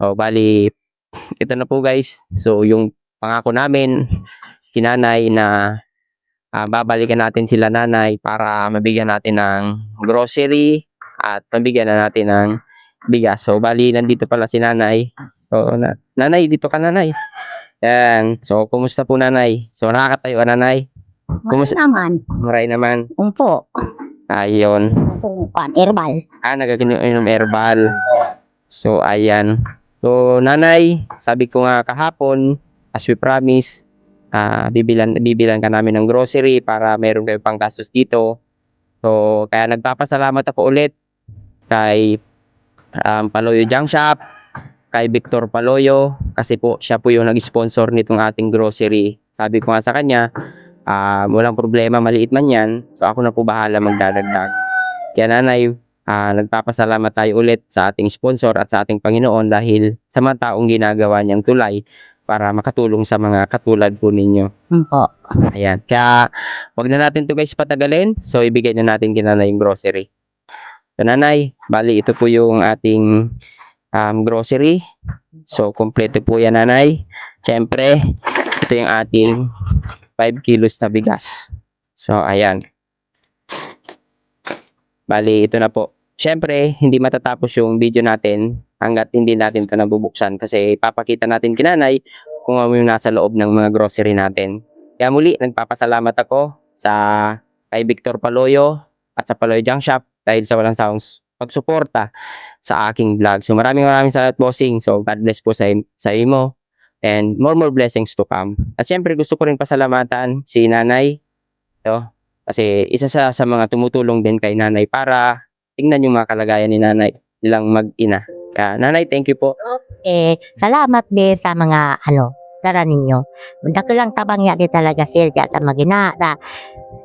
So, bali, ito na po guys. So, yung pangako namin, kinanay na babalikan natin sila nanay para mabigyan natin ng grocery at mabigyan na natin ng bigas. So, bali, nandito pala si nanay. So, nanay, dito ka nanay. Yan. So, kumusta po nanay? So, nakakatayo ka nanay? Kumusta naman? Maray naman. Umpo. Ayun. Herbal. Nagaginom herbal. So, ayan. So, nanay, sabi ko nga kahapon, as we promise, bibilan ka namin ng grocery para meron kayo pang gastos dito. So, kaya nagpapasalamat ako ulit kay Paloyo Junk Shop, kay Victor Paloyo, kasi po siya po yung nag-sponsor nitong ating grocery. Sabi ko nga sa kanya, walang problema, maliit man yan. So, ako na po bahala magdadagdag. Kaya nanay, nagpapasalamat tayo ulit sa ating sponsor at sa ating Panginoon dahil sa mga taong ginagawa niyang tulay para makatulong sa mga katulad po ninyo. Umpo. Ayan. Kaya, wag na natin to guys patagalin. So, ibigay na natin kina nanay yung grocery. So, nanay, bali ito po yung ating grocery. So, kompleto po yan nanay. Siyempre, ito yung ating 5 kilos na bigas. So, ayan. Bali, ito na po. Siyempre, hindi matatapos yung video natin hanggat hindi natin ito nabubuksan kasi papakita natin kinanay kung ano yung nasa loob ng mga grocery natin. Kaya muli, nagpapasalamat ako sa kay Victor Paloyo at sa Paloyo Junk Shop dahil sa walang sawang pagsuporta sa aking vlog. So maraming salamat bossing. So God bless po sa imo and more blessings to come. At siyempre gusto ko rin pasalamatan si nanay. So, kasi isa sa mga tumutulong din kay nanay para tingnan yung mga kalagayan ni nanay nilang mag-ina. Kaya nanay, thank you po. Salamat din sa mga dara ninyo. Dako lang tabang ya di talaga sir sa magina.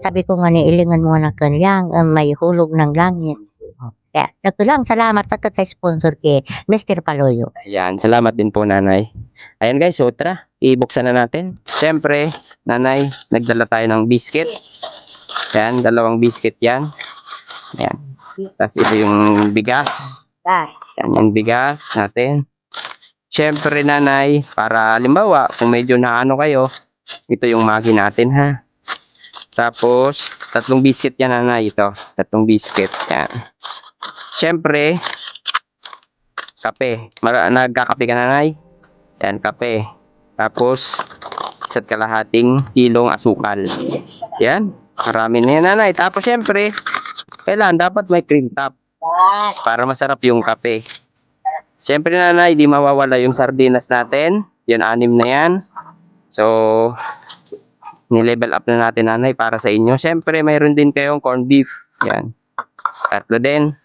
Sabi ko nga ni ilingan mo na kanyang may hulog ng langit. Kaya dako lang salamat sa sponsor kay Mr. Paloyo. Ayan, salamat din po nanay. Ayan guys, so tara, ibuksan na natin. Siyempre, nanay, nagdala tayo ng biscuit. Ayan, 2 biscuit yan. Ayan. Tapos ito yung bigas. Ayan yung bigas natin. Siyempre nanay, para halimbawa, kung medyo naano kayo, ito yung magi natin ha. Tapos, 3 biscuit yan nanay ito. 3 biscuit. Ayan. Siyempre, kape. Nagkakape ka nanay? Ayan, kape. Tapos, 1.5 kilong asukal. Yan. Marami na yan, nanay. Tapos, syempre, kailangan dapat may cream top para masarap yung kape. Syempre, nanay, di mawawala yung sardinas natin. Yan, 6 na yan. So, ni-level up na natin, nanay, para sa inyo. Syempre, mayroon din kayong corned beef. Yan. 3 din.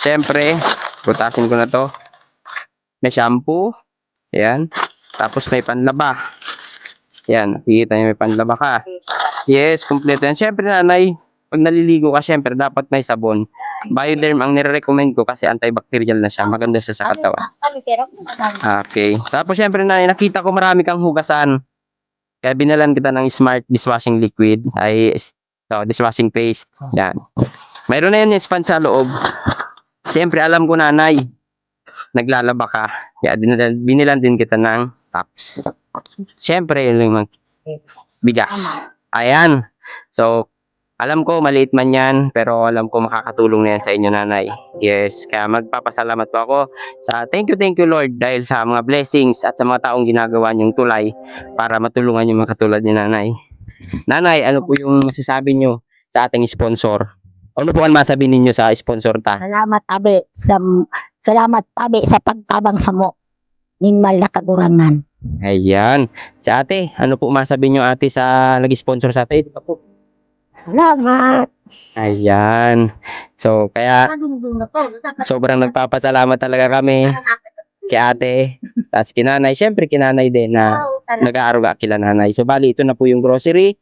Syempre, butasin ko na to. May shampoo. Yan. Tapos, may panlaba. Yan, nakikita niyo may panlaba ka. Yes, kompleto yan. Siyempre nanay, pag naliligo ka, siyempre dapat may sabon. Bioderm ang nire-recommend ko kasi antibacterial na siya. Maganda siya sa katawan. Okay. Tapos siyempre nanay, nakita ko marami kang hugasan. Kaya binalan kita ng Smart Dishwashing Liquid. Dishwashing paste. Yan. Mayroon na yan yung sponge sa loob. Siyempre alam ko nanay, naglalaba ka. Kaya binilan din kita ng tops. Siyempre, yun yung bigas. Ayan. So, alam ko, maliit man yan, pero alam ko makakatulong na yan sa inyo, nanay. Yes, kaya magpapasalamat po ako sa thank you, Lord, dahil sa mga blessings at sa mga taong ginagawa niyong tulay para matulungan yung mga katulad ni nanay. Nanay, ano po yung masasabi niyo sa ating sponsor? Ano po ang masabi ninyo sa sponsor ta? Salamat tabi sa pagtabang sa mo. Minimal na kagurangan. Ayan. Sa ate, ano po masabi nyo ate sa nag-sponsor sa ate? Ito po. Salamat. Ayan. So, kaya sobrang nagpapasalamat talaga kami kay ate. Tapos kinanay, syempre kinanay din na nag-aaruga kila nanay. So, bali, ito na po yung grocery.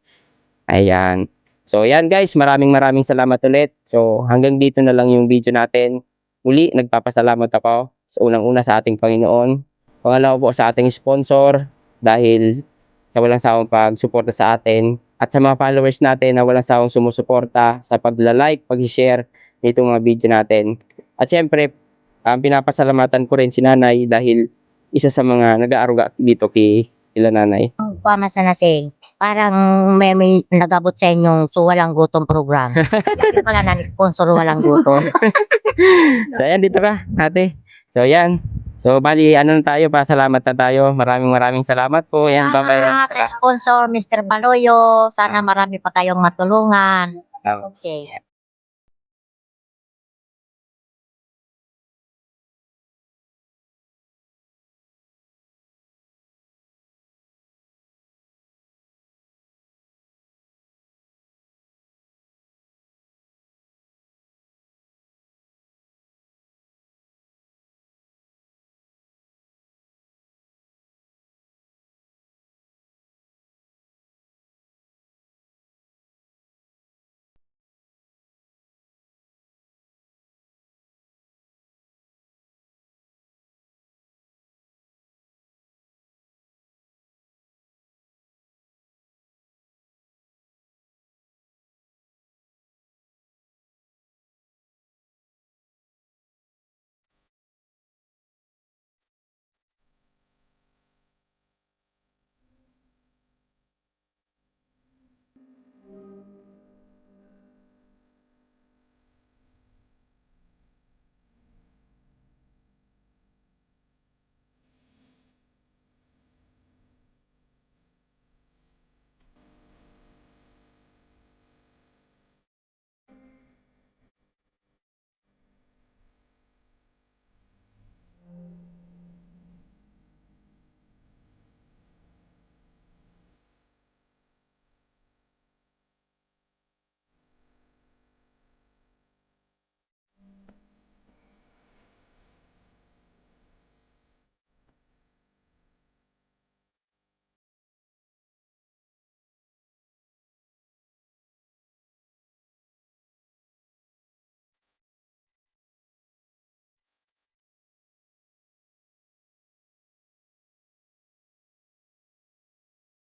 Ayan. So, ayan guys, maraming salamat ulit. So, hanggang dito na lang yung video natin. Muli, nagpapasalamat ako sa unang-una sa ating Panginoon. Pangalawa po sa ating sponsor dahil sa walang sawang pagsuporta sa atin at sa mga followers natin na walang sawang sumusuporta sa pagla-like, pag-share nitong mga video natin. At syempre, pinapasalamatan ko rin si nanay dahil isa sa mga nag-aaruga dito kila nanay. Pama sa nasing, parang may nagabot sa inyong so walang gutom program. Kaya pala na-sponsor walang gutom. So, ayan, dito ka, ate. So, ayan. So, bali, ano na tayo, pasalamat na tayo. Maraming salamat po. Ayan, Salamat sa sponsor, Mr. Baloyo. Sana marami pa kayong matulungan. Ah. Okay.